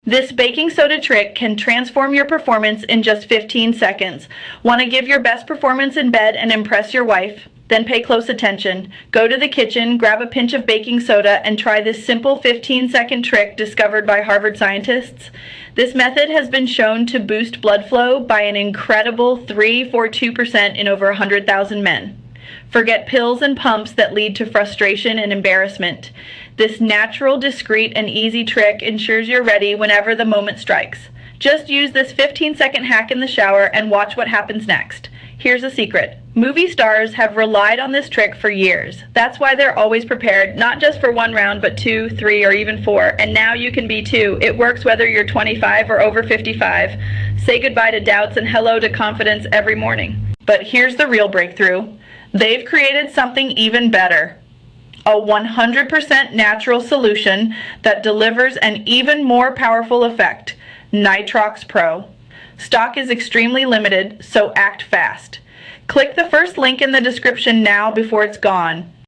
This baking soda trick can transform your performance in just 15 seconds. Want to give your best performance in bed and impress your wife? Then pay close attention. Go to the kitchen, grab a pinch of baking soda, and try this simple 15-second trick discovered by Harvard scientists. This method has been shown to boost blood flow by an incredible 3.42% in over 100,000 men. Forget pills and pumps that lead to frustration and embarrassment. This natural, discreet, and easy trick ensures you're ready whenever the moment strikes. Just use this 15-second hack in the shower and watch what happens next. Here's a secret. Movie stars have relied on this trick for years. That's why they're always prepared, not just for one round, but 2, 3, or even 4. And now you can be too. It works whether you're 25 or over 55. Say goodbye to doubts and hello to confidence every morning. But here's the real breakthrough. They've created something even better. A 100% natural solution that delivers an even more powerful effect. Nitrox Pro. Stock is extremely limited, so act fast. Click the first link in the description now before it's gone.